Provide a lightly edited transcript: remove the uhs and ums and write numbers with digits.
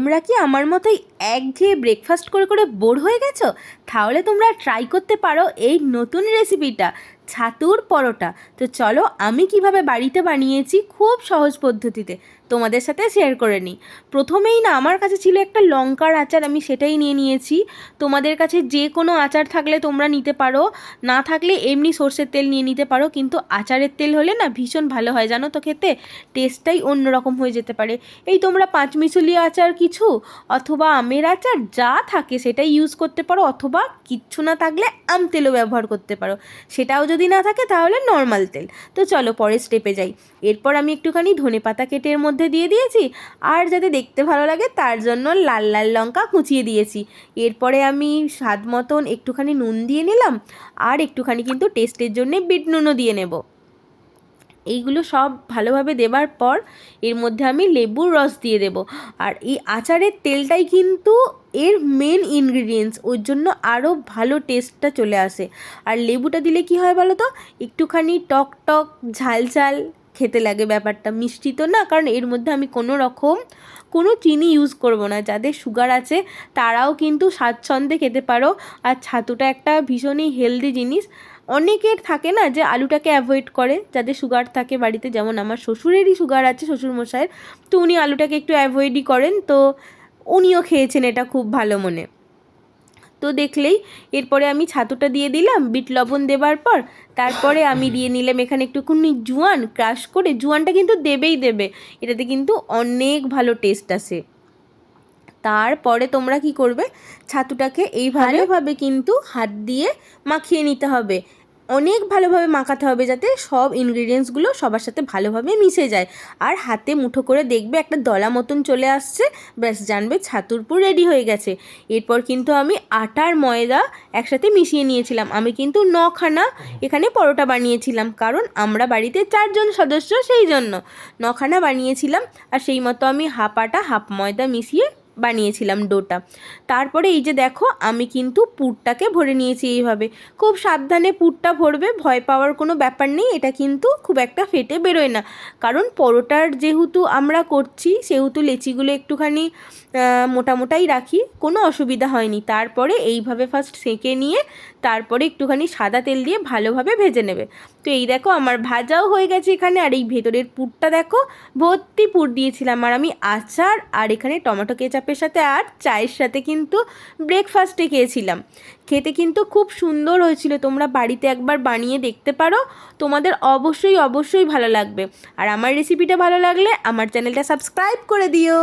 তোমরা কি আমার মতোই একঘেয়ে ব্রেকফাস্ট করে করে বোর হয়ে গেছো? তাহলে তোমরা ট্রাই করতে পারো এই নতুন রেসিপিটা, ছাতুর পরোটা। তো চলো আমি কিভাবে বাড়িতে বানিয়েছি খুব সহজ পদ্ধতিতে তোমাদের সাথে শেয়ার করে নিই। প্রথমেই না আমার কাছে ছিল একটা লঙ্কার আচার, আমি সেটাই নিয়ে নিয়েছি। তোমাদের কাছে যে কোনো আচার থাকলে তোমরা নিতে পারো, না থাকলে এমনি সর্ষের তেল নিয়ে নিতে পারো, কিন্তু আচারের তেল হলে না ভীষণ ভালো হয় জানো তো, খেতে টেস্টটাই অন্যরকম হয়ে যেতে পারে। এই তোমরা পাঁচমিশুলি আচার কিছু অথবা আমের আচার যা থাকে সেটাই ইউজ করতে পারো, অথবা কিচ্ছু না থাকলে আম তেলও ব্যবহার করতে পারো, সেটাও যদি না থাকে তাহলে নর্মাল তেল। তো চলো পরের স্টেপে যাই। এরপর আমি একটুখানি ধনেপাতা কেটে এর মধ্যে দিয়ে দিয়েছি, আর যাতে দেখতে ভালো লাগে তার জন্য লাল লাল লঙ্কা কুচিয়ে দিয়েছি। এরপরে আমি স্বাদ মতন একটুখানি নুন দিয়ে নিলাম, আর একটুখানি কিন্তু টেস্টের জন্যে বিট নুনও দিয়ে নেব। এইগুলো সব ভালোভাবে দেবার পর এর মধ্যে আমি লেবুর রস দিয়ে দেব। আর এই আচারের তেলটাই কিন্তু এর মেন ইনগ্রিডিয়েন্টস, ওর জন্য আরও ভালো টেস্টটা চলে আসে। আর লেবুটা দিলে কি হয় বলো তো, একটুখানি টক টক ঝাল ঝাল খেতে লাগে ব্যাপারটা, মিষ্টি তো না, কারণ এর মধ্যে আমি কোনো চিনি ইউজ করব না। যাদের সুগার আছে তারাও কিন্তু স্বাচ্ছন্দ্যে খেতে পারো। আর ছাতুটা একটা ভীষণই হেলদি জিনিস। অনেকের থাকে না যে আলুটাকে অ্যাভয়েড করে, যাদের সুগার থাকে বাড়িতে, যেমন আমার শ্বশুরেরই সুগার আছে, শ্বশুরমশাইয়ের, তো উনি আলুটাকে একটু অ্যাভয়েডই করেন, তো উনিও খেয়েছেন এটা খুব ভালো মনে। তো দেখলেই এরপরে আমি ছাতুটা দিয়ে দিলাম বিট লবণ দেবার পর। তারপরে আমি দিয়ে নিলাম এখানে একটুখানি জোয়ান ক্রাশ করে, জোয়ানটা কিন্তু দেবেই দেবে, এটাতে কিন্তু অনেক ভালো টেস্ট আসে। তারপরে তোমরা কি করবে, ছাতুটাকে এই ভালোভাবে কিন্তু হাত দিয়ে মাখিয়ে নিতে হবে, অনেক ভালোভাবে মাখাতে হবে যাতে সব ইনগ্রিডিয়েন্টসগুলো সবার সাথে ভালোভাবে মিশে যায়। আর হাতে মুঠো করে দেখবে একটা দলা মতন চলে আসছে, ব্যাস জানবে ছাতুর পুর রেডি হয়ে গেছে। এরপর কিন্তু আমি আটার ময়দা একসাথে মিশিয়ে নিয়েছিলাম। আমি কিন্তু 9খানা এখানে পরোটা বানিয়েছিলাম, কারণ আমরা বাড়িতে 4জন সদস্য, সেই জন্য 9খানা বানিয়েছিলাম। আর সেই মতো আমি হাফ আটা হাফ ময়দা মিশিয়ে বানিয়েছিলাম ডোটা। তারপরে এই যে দেখো আমি কিন্তু পুরটাকে ভরে নিয়েছি এইভাবে। খুব সাবধানে পুরটা ভরবে, ভয় পাওয়ার কোনো ব্যাপার নেই, এটা কিন্তু খুব একটা ফেটে বেরোয় না, কারণ পরোটার যেহেতু আমরা করছি সেহেতু লেচিগুলো একটুখানি মোটা মোটাই রাখি, কোনো অসুবিধা হয়নি। তারপরে এইভাবে ফার্স্ট সেঁকে নিয়ে তারপরে একটুখানি সাদা তেল দিয়ে ভালোভাবে ভেজে নেবে। তো এই দেখো আমার ভাজাও হয়ে গেছে এখানে। আর এই ভেতরের পুরটা দেখো, ভর্তি পুর দিয়েছিলাম। আর আমি আচার আর এখানে টমেটো কেচাপের সাথে আর চায়ের সাথে কিন্তু ব্রেকফাস্টে খেয়েছিলাম। খেতে কিন্তু খুব সুন্দর হয়েছিল, তোমরা বাড়িতে একবার বানিয়ে দেখতে পারো, তোমাদের অবশ্যই অবশ্যই ভালো লাগবে। আর আমার রেসিপিটা ভালো লাগলে আমার চ্যানেলটা সাবস্ক্রাইব করে দিও।